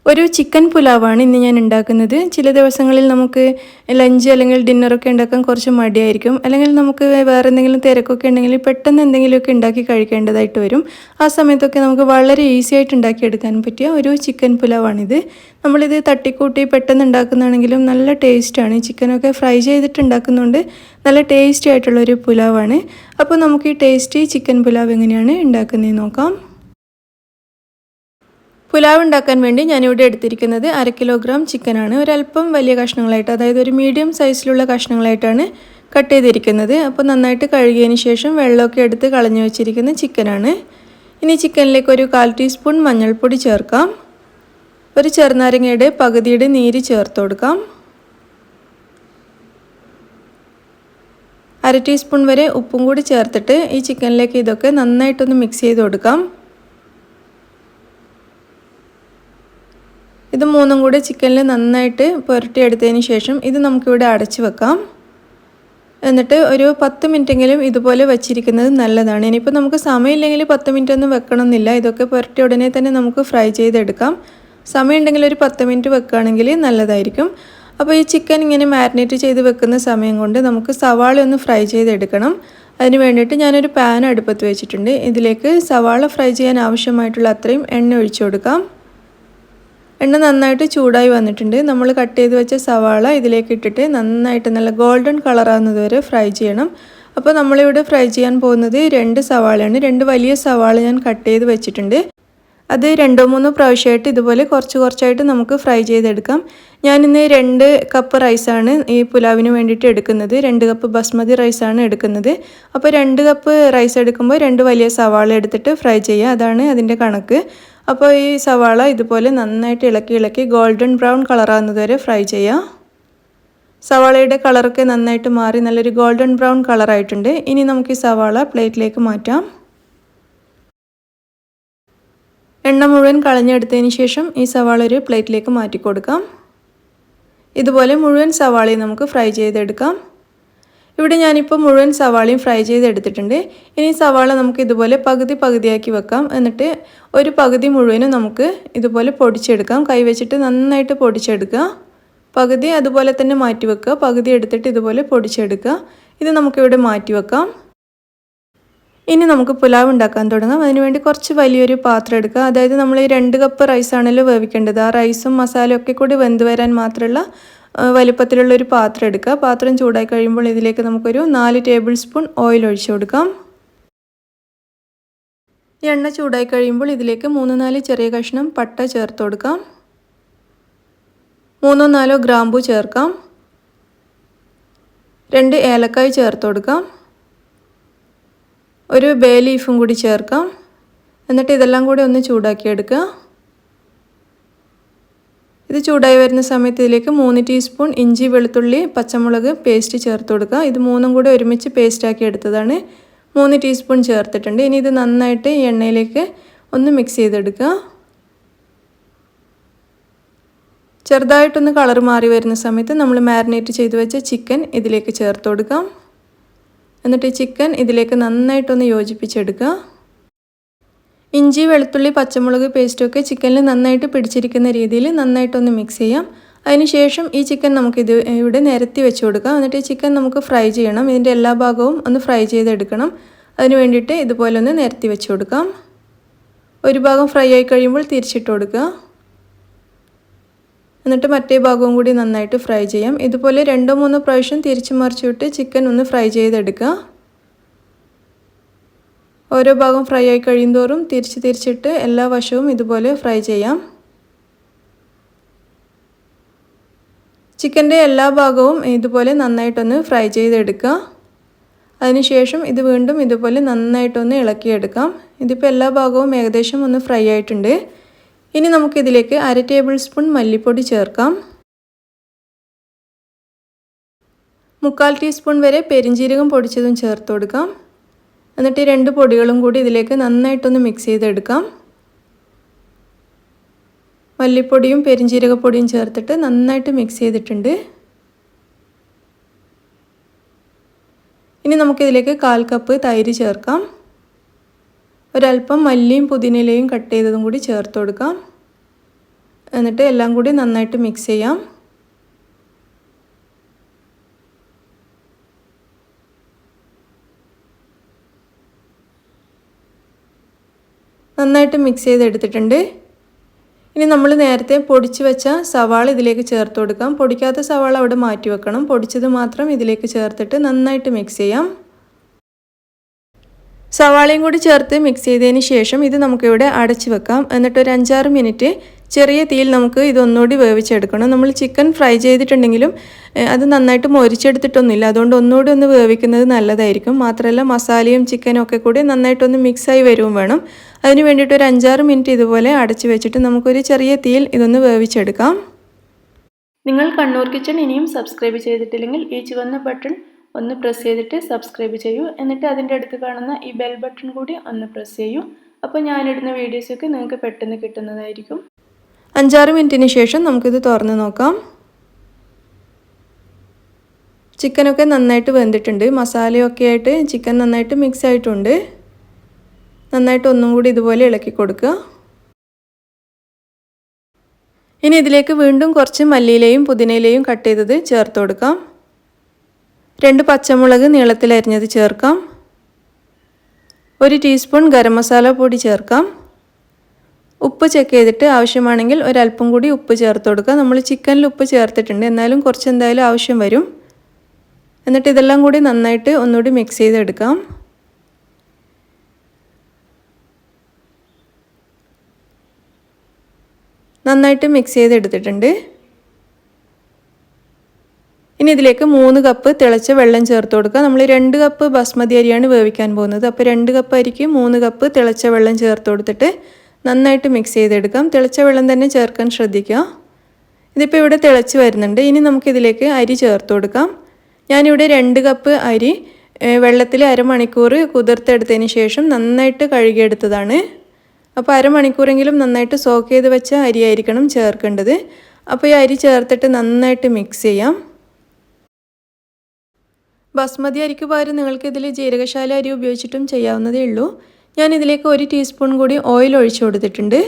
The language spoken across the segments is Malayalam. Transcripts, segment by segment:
ഒരു ചിക്കൻ പുലാവാണ് ഇന്ന് ഞാൻ ഉണ്ടാക്കുന്നത്. ചില ദിവസങ്ങളിൽ നമുക്ക് ലഞ്ച് അല്ലെങ്കിൽ ഡിന്നറൊക്കെ ഉണ്ടാക്കാൻ കുറച്ച് മടിയായിരിക്കും. അല്ലെങ്കിൽ നമുക്ക് വേറെ എന്തെങ്കിലും തിരക്കൊക്കെ ഉണ്ടെങ്കിൽ പെട്ടെന്ന് എന്തെങ്കിലുമൊക്കെ ഉണ്ടാക്കി കഴിക്കേണ്ടതായിട്ട് വരും. ആ സമയത്തൊക്കെ നമുക്ക് വളരെ ഈസി ആയിട്ട് ഉണ്ടാക്കിയെടുക്കാൻ പറ്റിയ ഒരു ചിക്കൻ പുലാവാണിത്. നമ്മളിത് തട്ടിക്കൂട്ടി പെട്ടെന്ന് ഉണ്ടാക്കുന്നതാണെങ്കിലും നല്ല ടേസ്റ്റാണ്. ചിക്കനൊക്കെ ഫ്രൈ ചെയ്തിട്ട് ഉണ്ടാക്കുന്നതുകൊണ്ട് നല്ല ടേസ്റ്റി ആയിട്ടുള്ളൊരു പുലാവാണ്. അപ്പോൾ നമുക്ക് ഈ ടേസ്റ്റി ചിക്കൻ പുലാവ് എങ്ങനെയാണ് ഉണ്ടാക്കുന്നതെന്ന് നോക്കാം. പുലാവ് ഉണ്ടാക്കാൻ വേണ്ടി ഞാനിവിടെ എടുത്തിരിക്കുന്നത് 1/2 കിലോഗ്രാം ചിക്കനാണ്. ഒരല്പം വലിയ കഷ്ണങ്ങളായിട്ട്, അതായത് ഒരു മീഡിയം സൈസിലുള്ള കഷ്ണങ്ങളായിട്ടാണ് കട്ട് ചെയ്തിരിക്കുന്നത്. അപ്പോൾ നന്നായിട്ട് കഴുകിയതിന് ശേഷം വെള്ളമൊക്കെ എടുത്ത് കളഞ്ഞു വെച്ചിരിക്കുന്ന ചിക്കനാണ്. ഇനി ചിക്കനിലേക്ക് ഒരു 1/4 ടീസ്പൂൺ മഞ്ഞൾപ്പൊടി ചേർക്കാം. ഒരു ചെറുനാരങ്ങയുടെ പകുതിയുടെ നീര് ചേർത്ത് കൊടുക്കാം. 1/2 ടീസ്പൂൺ വരെ ഉപ്പും കൂടി ചേർത്തിട്ട് ഈ ചിക്കനിലേക്ക് ഇതൊക്കെ നന്നായിട്ടൊന്ന് മിക്സ് ചെയ്ത് കൊടുക്കാം. ഇത് മൂന്നും കൂടി ചിക്കനിൽ നന്നായിട്ട് പുരട്ടിയെടുത്തതിന് ശേഷം ഇത് നമുക്കിവിടെ അടച്ചു വെക്കാം. എന്നിട്ട് ഒരു 10 മിനിറ്റെങ്കിലും ഇതുപോലെ വച്ചിരിക്കുന്നത് നല്ലതാണ്. ഇനിയിപ്പോൾ നമുക്ക് സമയമില്ലെങ്കിൽ 10 മിനിറ്റ് ഒന്നും വെക്കണമെന്നില്ല. ഇതൊക്കെ പുരട്ടിയ ഉടനെ തന്നെ നമുക്ക് ഫ്രൈ ചെയ്തെടുക്കാം. സമയമുണ്ടെങ്കിൽ ഒരു 10 മിനിറ്റ് വെക്കുകയാണെങ്കിൽ നല്ലതായിരിക്കും. അപ്പോൾ ഈ ചിക്കൻ ഇങ്ങനെ മാരിനേറ്റ് ചെയ്ത് വെക്കുന്ന സമയം കൊണ്ട് നമുക്ക് സവാള ഒന്ന് ഫ്രൈ ചെയ്തെടുക്കണം. അതിന് വേണ്ടിയിട്ട് ഞാനൊരു പാൻ അടുപ്പത്ത് വെച്ചിട്ടുണ്ട്. ഇതിലേക്ക് സവാള ഫ്രൈ ചെയ്യാൻ ആവശ്യമായിട്ടുള്ള അത്രയും എണ്ണ ഒഴിച്ചു കൊടുക്കാം. എണ്ണ നന്നായിട്ട് ചൂടായി വന്നിട്ടുണ്ട്. നമ്മൾ കട്ട് ചെയ്ത് വെച്ച സവാള ഇതിലേക്ക് ഇട്ടിട്ട് നന്നായിട്ട് നല്ല ഗോൾഡൻ കളറാകുന്നത് വരെ ഫ്രൈ ചെയ്യണം. അപ്പോൾ നമ്മളിവിടെ ഫ്രൈ ചെയ്യാൻ പോകുന്നത് 2 സവാളയാണ്. 2 വലിയ സവാള ഞാൻ കട്ട് ചെയ്ത് വെച്ചിട്ടുണ്ട്. അത് 2-3 പ്രാവശ്യമായിട്ട് ഇതുപോലെ കുറച്ചായിട്ട് നമുക്ക് ഫ്രൈ ചെയ്തെടുക്കാം. ഞാനിന്ന് 2 കപ്പ് റൈസാണ് ഈ പുലാവിന് വേണ്ടിയിട്ട് എടുക്കുന്നത്. 2 കപ്പ് ബസ്മതി റൈസാണ് എടുക്കുന്നത്. അപ്പോൾ 2 കപ്പ് റൈസ് എടുക്കുമ്പോൾ 2 വലിയ സവാള എടുത്തിട്ട് ഫ്രൈ ചെയ്യുക. അതാണ് അതിൻ്റെ കണക്ക്. അപ്പോൾ ഈ സവാള ഇതുപോലെ നന്നായിട്ട് ഇളക്കി ഗോൾഡൻ ബ്രൗൺ കളറാകുന്നത് വരെ ഫ്രൈ ചെയ്യാം. സവാളയുടെ കളറൊക്കെ നന്നായിട്ട് മാറി നല്ലൊരു ഗോൾഡൻ ബ്രൗൺ കളറായിട്ടുണ്ട്. ഇനി നമുക്ക് ഈ സവാള പ്ലേറ്റിലേക്ക് മാറ്റാം. എണ്ണ മുഴുവൻ കളഞ്ഞെടുത്തതിന് ശേഷം ഈ സവാള ഒരു പ്ലേറ്റിലേക്ക് മാറ്റി കൊടുക്കാം. ഇതുപോലെ മുഴുവൻ സവാളയും നമുക്ക് ഫ്രൈ ചെയ്തെടുക്കാം. ഇവിടെ ഞാനിപ്പോൾ മുഴുവൻ സവാളയും ഫ്രൈ ചെയ്തെടുത്തിട്ടുണ്ട്. ഇനി സവാള നമുക്ക് ഇതുപോലെ പകുതിയാക്കി വെക്കാം. എന്നിട്ട് ഒരു പകുതി മുഴുവനും നമുക്ക് ഇതുപോലെ പൊടിച്ചെടുക്കാം. കൈ വെച്ചിട്ട് നന്നായിട്ട് പൊടിച്ചെടുക്കുക. പകുതി അതുപോലെ തന്നെ മാറ്റി വെക്കുക. പകുതി എടുത്തിട്ട് ഇതുപോലെ പൊടിച്ചെടുക്കുക. ഇത് നമുക്കിവിടെ മാറ്റി വെക്കാം. ഇനി നമുക്ക് പുലാവ് ഉണ്ടാക്കാൻ തുടങ്ങാം. അതിനുവേണ്ടി കുറച്ച് വലിയൊരു പാത്രം എടുക്കുക. അതായത് നമ്മൾ ഈ 2 കപ്പ് റൈസാണല്ലോ വേവിക്കേണ്ടത്. ആ റൈസും മസാലയും ഒക്കെ കൂടി വെന്ത് വരാൻ മാത്രമുള്ള വലുപ്പത്തിലുള്ളൊരു പാത്രം എടുക്കുക. പാത്രം ചൂടായി കഴിയുമ്പോൾ ഇതിലേക്ക് നമുക്കൊരു 4 ടേബിൾ സ്പൂൺ ഓയിൽ ഒഴിച്ചു കൊടുക്കാം. എണ്ണ ചൂടായി കഴിയുമ്പോൾ ഇതിലേക്ക് 3-4 ചെറിയ കഷ്ണം പട്ട ചേർത്ത് കൊടുക്കാം. 3-4 ഗ്രാമ്പൂ ചേർക്കാം. 2 ഏലക്കായ് ചേർത്ത് കൊടുക്കാം. ഒരു ബേ ലീഫും കൂടി ചേർക്കാം. എന്നിട്ട് ഇതെല്ലാം കൂടി ഒന്ന് ചൂടാക്കിയെടുക്കുക. ഇത് ചൂടായി വരുന്ന സമയത്ത് ഇതിലേക്ക് 3 ടീസ്പൂൺ ഇഞ്ചി വെളുത്തുള്ളി പച്ചമുളക് പേസ്റ്റ് ചേർത്ത് കൊടുക്കുക. ഇത് മൂന്നും കൂടി ഒരുമിച്ച് പേസ്റ്റാക്കി എടുത്തതാണ്. 3 ടീസ്പൂൺ ചേർത്തിട്ടുണ്ട്. ഇനി ഇത് നന്നായിട്ട് ഈ എണ്ണയിലേക്ക് ഒന്ന് മിക്സ് ചെയ്തെടുക്കുക. ചെറുതായിട്ടൊന്ന് കളർ മാറി വരുന്ന സമയത്ത് നമ്മൾ മാരിനേറ്റ് ചെയ്ത് വെച്ച ചിക്കൻ ഇതിലേക്ക് ചേർത്ത് കൊടുക്കാം. എന്നിട്ട് ഈ ചിക്കൻ ഇതിലേക്ക് നന്നായിട്ടൊന്ന് യോജിപ്പിച്ചെടുക്കുക. ഇഞ്ചി വെളുത്തുള്ളി പച്ചമുളക് പേസ്റ്റൊക്കെ ചിക്കനിൽ നന്നായിട്ട് പിടിച്ചിരിക്കുന്ന രീതിയിൽ നന്നായിട്ടൊന്ന് മിക്സ് ചെയ്യാം. അതിനുശേഷം ഈ ചിക്കൻ നമുക്കിത് ഇവിടെ നിരത്തി വെച്ച് കൊടുക്കാം. എന്നിട്ട് ഈ ചിക്കൻ നമുക്ക് ഫ്രൈ ചെയ്യണം. ഇതിൻ്റെ എല്ലാ ഭാഗവും ഒന്ന് ഫ്രൈ ചെയ്തെടുക്കണം. അതിന് വേണ്ടിയിട്ട് ഇതുപോലെ ഒന്ന് നിരത്തി വെച്ച് കൊടുക്കാം. ഒരു ഭാഗം ഫ്രൈ ആയി കഴിയുമ്പോൾ തിരിച്ചിട്ട് കൊടുക്കുക. എന്നിട്ട് മറ്റേ ഭാഗവും കൂടി നന്നായിട്ട് ഫ്രൈ ചെയ്യാം. ഇതുപോലെ 2-3 പ്രാവശ്യം തിരിച്ചു മറിച്ചിട്ട് ചിക്കൻ ഒന്ന് ഫ്രൈ ചെയ്തെടുക്കുക. ഓരോ ഭാഗം ഫ്രൈ ആയി കഴിയുന്തോറും തിരിച്ചിട്ട് എല്ലാ വശവും ഇതുപോലെ ഫ്രൈ ചെയ്യാം. ചിക്കൻ്റെ എല്ലാ ഭാഗവും ഇതുപോലെ നന്നായിട്ടൊന്ന് ഫ്രൈ ചെയ്തെടുക്കുക. അതിനുശേഷം ഇത് വീണ്ടും ഇതുപോലെ നന്നായിട്ടൊന്ന് ഇളക്കിയെടുക്കാം. ഇതിപ്പോൾ എല്ലാ ഭാഗവും ഏകദേശം ഒന്ന് ഫ്രൈ ആയിട്ടുണ്ട്. ഇനി നമുക്കിതിലേക്ക് 1/2 ടേബിൾ സ്പൂൺ മല്ലിപ്പൊടി ചേർക്കാം. 3/4 ടീസ്പൂൺ വരെ പെരിഞ്ജീരകം പൊടിച്ചതും ചേർത്ത് കൊടുക്കാം. എന്നിട്ട് ഈ 2 പൊടികളും കൂടി ഇതിലേക്ക് നന്നായിട്ടൊന്ന് മിക്സ് ചെയ്തെടുക്കാം. മല്ലിപ്പൊടിയും പെരിഞ്ജീരകപ്പൊടിയും ചേർത്തിട്ട് നന്നായിട്ട് മിക്സ് ചെയ്തിട്ടുണ്ട്. ഇനി നമുക്കിതിലേക്ക് 1/4 കപ്പ് തൈര് ചേർക്കാം. ഒരല്പം മല്ലിയും പുതിനയിലയും കട്ട് ചെയ്തതും കൂടി ചേർത്ത് കൊടുക്കാം. എന്നിട്ട് എല്ലാം കൂടി നന്നായിട്ട് മിക്സ് ചെയ്യാം. നന്നായിട്ട് മിക്സ് ചെയ്തെടുത്തിട്ടുണ്ട്. ഇനി നമ്മൾ നേരത്തെ പൊടിച്ച് വെച്ച സവാള ഇതിലേക്ക് ചേർത്ത് കൊടുക്കാം. പൊടിക്കാത്ത സവാള അവിടെ മാറ്റി വെക്കണം. പൊടിച്ചത് മാത്രം ഇതിലേക്ക് ചേർത്തിട്ട് നന്നായിട്ട് മിക്സ് ചെയ്യാം. സവാളയും കൂടി ചേർത്ത് മിക്സ് ചെയ്തതിന് ശേഷം ഇത് നമുക്കിവിടെ അടച്ച് വെക്കാം. എന്നിട്ട് ഒരു 5-6 മിനിറ്റ് ചെറിയ തീയിൽ നമുക്ക് ഇതൊന്നുകൂടി വേവിച്ചെടുക്കണം. നമ്മൾ ചിക്കൻ ഫ്രൈ ചെയ്തിട്ടുണ്ടെങ്കിലും അത് നന്നായിട്ട് മൊരിച്ചെടുത്തിട്ടൊന്നുമില്ല. അതുകൊണ്ട് ഒന്നുകൂടി ഒന്ന് വേവിക്കുന്നത് നല്ലതായിരിക്കും. മാത്രമല്ല മസാലയും ചിക്കനും ഒക്കെ കൂടി നന്നായിട്ടൊന്ന് മിക്സായി വരും വേണം. അതിന് വേണ്ടിയിട്ട് ഒരു 5-6 മിനിറ്റ് ഇതുപോലെ അടച്ച് വെച്ചിട്ട് നമുക്കൊരു ചെറിയ തീയിൽ ഇതൊന്ന് വേവിച്ചെടുക്കാം. നിങ്ങൾ കണ്ണൂർ കിച്ചൺ ഇനിയും സബ്സ്ക്രൈബ് ചെയ്തിട്ടില്ലെങ്കിൽ ഈ ചുവന്ന ബട്ടൺ ഒന്ന് പ്രസ് ചെയ്തിട്ട് സബ്സ്ക്രൈബ് ചെയ്യൂ. എന്നിട്ട് അതിൻ്റെ അടുത്ത് കാണുന്ന ഈ ബെൽ ബട്ടൺ കൂടി ഒന്ന് പ്രസ് ചെയ്യൂ. അപ്പോൾ ഞാനിടുന്ന വീഡിയോസൊക്കെ നിങ്ങൾക്ക് പെട്ടെന്ന് കിട്ടുന്നതായിരിക്കും. 5-6 മിനിറ്റിന് ശേഷം നമുക്കിത് തുറന്ന് നോക്കാം. ചിക്കനൊക്കെ നന്നായിട്ട് വെന്തിട്ടുണ്ട്. മസാലയൊക്കെ ആയിട്ട് ചിക്കൻ നന്നായിട്ട് മിക്സ് ആയിട്ടുണ്ട്. നന്നായിട്ട് ഒന്നും കൂടി ഇതുപോലെ ഇളക്കി കൊടുക്കുക. ഇനി ഇതിലേക്ക് വീണ്ടും കുറച്ച് മല്ലിയിലയും പുതിനയിലയും കട്ട് ചെയ്തത് ചേർത്ത് കൊടുക്കാം. 2 പച്ചമുളക് നീളത്തിൽ അരിഞ്ഞത് ചേർക്കാം. 1 ടീസ്പൂൺ ഗരം മസാല പൊടി ചേർക്കാം. ഉപ്പ് ചെക്ക് ചെയ്തിട്ട് ആവശ്യമാണെങ്കിൽ ഒരല്പം കൂടി ഉപ്പ് ചേർത്ത് കൊടുക്കുക. നമ്മൾ ചിക്കനിൽ ഉപ്പ് ചേർത്തിട്ടുണ്ട്, എന്നാലും കുറച്ച് എന്തായാലും ആവശ്യം വരും. എന്നിട്ട് ഇതെല്ലാം കൂടി നന്നായിട്ട് ഒന്നുകൂടി മിക്സ് ചെയ്തെടുക്കാം. നന്നായിട്ട് മിക്സ് ചെയ്തെടുത്തിട്ടുണ്ട്. ഇനി ഇതിലേക്ക് 3 കപ്പ് തിളച്ച വെള്ളം ചേർത്ത് കൊടുക്കുക. നമ്മൾ 2 കപ്പ് ബസ്മതി അരിയാണ് വേവിക്കാൻ പോകുന്നത്. അപ്പോൾ 2 കപ്പ് അരിക്ക് 3 കപ്പ് തിളച്ച വെള്ളം ചേർത്ത് കൊടുത്തിട്ട് നന്നായിട്ട് മിക്സ് ചെയ്തെടുക്കാം. തിളച്ച വെള്ളം തന്നെ ചേർക്കാൻ ശ്രദ്ധിക്കുക. ഇതിപ്പോൾ ഇവിടെ തിളച്ച് വരുന്നുണ്ട്. ഇനി നമുക്കിതിലേക്ക് അരി ചേർത്ത് കൊടുക്കാം. ഞാനിവിടെ 2 കപ്പ് അരി വെള്ളത്തിൽ അരമണിക്കൂർ കുതിർത്തെടുത്തതിന് ശേഷം നന്നായിട്ട് കഴുകിയെടുത്തതാണ്. അപ്പോൾ അരമണിക്കൂറെങ്കിലും നന്നായിട്ട് സോക്ക് ചെയ്ത് വെച്ച അരിയായിരിക്കണം ചേർക്കേണ്ടത്. അപ്പോൾ ഈ അരി ചേർത്തിട്ട് നന്നായിട്ട് മിക്സ് ചെയ്യാം. ബസ്മതി അരിക്ക് പകരം നിങ്ങൾക്ക് ഇതിൽ ജീരകശാല അരി ഉപയോഗിച്ചിട്ടും ചെയ്യാവുന്നതേ ഉള്ളൂ. ഞാനിതിലേക്ക് 1 ടീസ്പൂൺ കൂടി ഓയിൽ ഒഴിച്ചു കൊടുത്തിട്ടുണ്ട്.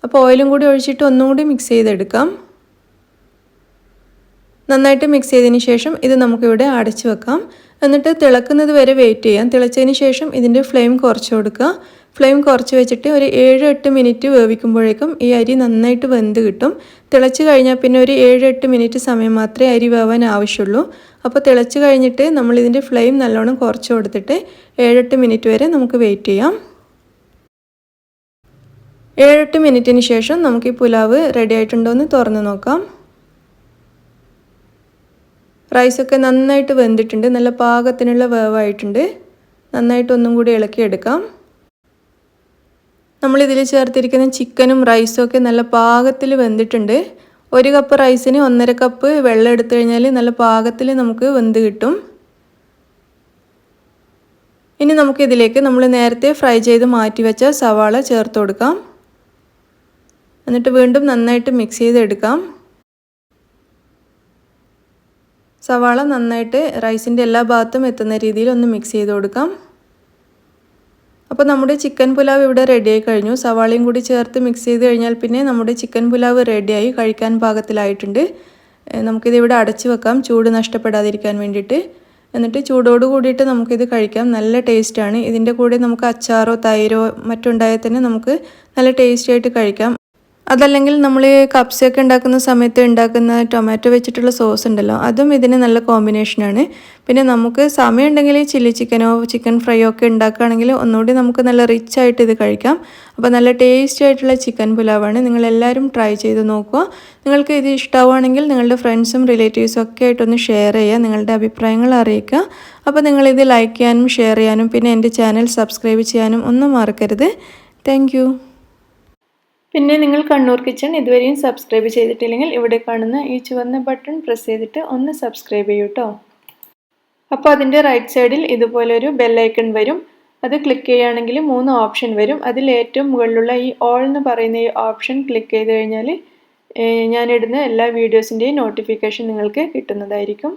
അപ്പോൾ ഓയിലും കൂടി ഒഴിച്ചിട്ട് ഒന്നും കൂടി മിക്സ് ചെയ്തെടുക്കാം. നന്നായിട്ട് മിക്സ് ചെയ്തതിന് ശേഷം ഇത് നമുക്കിവിടെ അടച്ചു വെക്കാം. എന്നിട്ട് തിളക്കുന്നത് വരെ വെയിറ്റ് ചെയ്യാം. തിളച്ചതിന് ശേഷം ഇതിൻ്റെ ഫ്ലെയിം കുറച്ച് കൊടുക്കുക. ഫ്ലെയിം കുറച്ച് വെച്ചിട്ട് ഒരു 7-8 മിനിറ്റ് വേവിക്കുമ്പോഴേക്കും ഈ അരി നന്നായിട്ട് വെന്ത് കിട്ടും. തിളച്ച് കഴിഞ്ഞാൽ പിന്നെ ഒരു 7-8 മിനിറ്റ് സമയം മാത്രമേ അരി വേവാൻ ആവശ്യമുള്ളൂ. അപ്പോൾ തിളച്ച് കഴിഞ്ഞിട്ട് നമ്മളിതിൻ്റെ ഫ്ലെയിം നല്ലോണം കുറച്ച് കൊടുത്തിട്ട് 7-8 മിനിറ്റ് വരെ നമുക്ക് വെയിറ്റ് ചെയ്യാം. 7-8 മിനിറ്റിന് ശേഷം നമുക്ക് ഈ പുലാവ് റെഡി ആയിട്ടുണ്ടോ എന്ന് തുറന്ന് നോക്കാം. റൈസൊക്കെ നന്നായിട്ട് വെന്തിട്ടുണ്ട്. നല്ല പാകത്തിനുള്ള വേവായിട്ടുണ്ട്. നന്നായിട്ട് ഒന്നും കൂടി ഇളക്കിയെടുക്കാം. നമ്മളിതിൽ ചേർത്തിരിക്കുന്ന ചിക്കനും റൈസും ഒക്കെ നല്ല പാകത്തിൽ വെന്തിട്ടുണ്ട്. 1 കപ്പ് റൈസിന് 1.5 കപ്പ് വെള്ളം എടുത്തു കഴിഞ്ഞാൽ നല്ല പാകത്തിൽ നമുക്ക് വെന്ത് കിട്ടും. ഇനി നമുക്കിതിലേക്ക് നമ്മൾ നേരത്തെ ഫ്രൈ ചെയ്ത് മാറ്റി വെച്ച സവാള ചേർത്ത് കൊടുക്കാം. എന്നിട്ട് വീണ്ടും നന്നായിട്ട് മിക്സ് ചെയ്തെടുക്കാം. സവാള നന്നായിട്ട് റൈസിൻ്റെ എല്ലാ ഭാഗത്തും എത്തുന്ന രീതിയിൽ ഒന്ന് മിക്സ് ചെയ്ത് കൊടുക്കാം. അപ്പോൾ നമ്മുടെ ചിക്കൻ പുലാവ് ഇവിടെ റെഡിയായി കഴിഞ്ഞു. സവാളയും കൂടി ചേർത്ത് മിക്സ് ചെയ്ത് കഴിഞ്ഞാൽ പിന്നെ നമ്മുടെ ചിക്കൻ പുലാവ് റെഡിയായി, കഴിക്കാൻ പാകത്തിലായിട്ടുണ്ട്. നമുക്കിത് ഇവിടെ അടച്ച് വെക്കാം, ചൂട് നഷ്ടപ്പെടാതിരിക്കാൻ വേണ്ടിയിട്ട്. എന്നിട്ട് ചൂടോട് കൂടിയിട്ട് നമുക്കിത് കഴിക്കാം. നല്ല ടേസ്റ്റാണ്. ഇതിൻ്റെ കൂടെ നമുക്ക് അച്ചാറോ തൈരോ മറ്റുണ്ടായാൽ തന്നെ നമുക്ക് നല്ല ടേസ്റ്റി ആയിട്ട് കഴിക്കാം. അതല്ലെങ്കിൽ നമ്മൾ കപ്സൊക്കെ ഉണ്ടാക്കുന്ന സമയത്ത് ഉണ്ടാക്കുന്ന ടൊമാറ്റോ വെച്ചിട്ടുള്ള സോസ് ഉണ്ടല്ലോ, അതും ഇതിന് നല്ല കോമ്പിനേഷനാണ്. പിന്നെ നമുക്ക് സമയം ഉണ്ടെങ്കിൽ ചില്ലി ചിക്കനോ ചിക്കൻ ഫ്രൈയോ ഒക്കെ ഉണ്ടാക്കുകയാണെങ്കിൽ ഒന്നുകൂടി നമുക്ക് നല്ല റിച്ച് ആയിട്ട് ഇത് കഴിക്കാം. അപ്പോൾ നല്ല ടേസ്റ്റി ആയിട്ടുള്ള ചിക്കൻ പുലാവാണ്. നിങ്ങളെല്ലാവരും ട്രൈ ചെയ്ത് നോക്കുക. നിങ്ങൾക്ക് ഇത് ഇഷ്ടമാവുകയാണെങ്കിൽ നിങ്ങളുടെ ഫ്രണ്ട്സും റിലേറ്റീവ്സും ഒക്കെ ആയിട്ടൊന്ന് ഷെയർ ചെയ്യുക, നിങ്ങളുടെ അഭിപ്രായങ്ങൾ അറിയിക്കുക. അപ്പോൾ നിങ്ങളിത് ലൈക്ക് ചെയ്യാനും ഷെയർ ചെയ്യാനും പിന്നെ എൻ്റെ ചാനൽ സബ്സ്ക്രൈബ് ചെയ്യാനും ഒന്നും മറക്കരുത്. താങ്ക്. പിന്നെ നിങ്ങൾ കണ്ണൂർ കിച്ചൺ ഇതുവരെയും സബ്സ്ക്രൈബ് ചെയ്തിട്ടില്ലെങ്കിൽ ഇവിടെ കാണുന്ന ഈ ചുവന്ന ബട്ടൺ പ്രസ് ചെയ്തിട്ട് ഒന്ന് സബ്സ്ക്രൈബ് ചെയ്യൂ കേട്ടോ. അപ്പോൾ അതിൻ്റെ റൈറ്റ് സൈഡിൽ ഇതുപോലൊരു ബെല്ലൈക്കൺ വരും. അത് ക്ലിക്ക് ചെയ്യുകയാണെങ്കിൽ 3 ഓപ്ഷൻ വരും. അതിൽ ഏറ്റവും മുകളിലുള്ള ഈ ഓൾ എന്ന് പറയുന്ന ഈ ഓപ്ഷൻ ക്ലിക്ക് ചെയ്ത് കഴിഞ്ഞാൽ ഞാനിടുന്ന എല്ലാ വീഡിയോസിൻ്റെയും നോട്ടിഫിക്കേഷൻ നിങ്ങൾക്ക് കിട്ടുന്നതായിരിക്കും.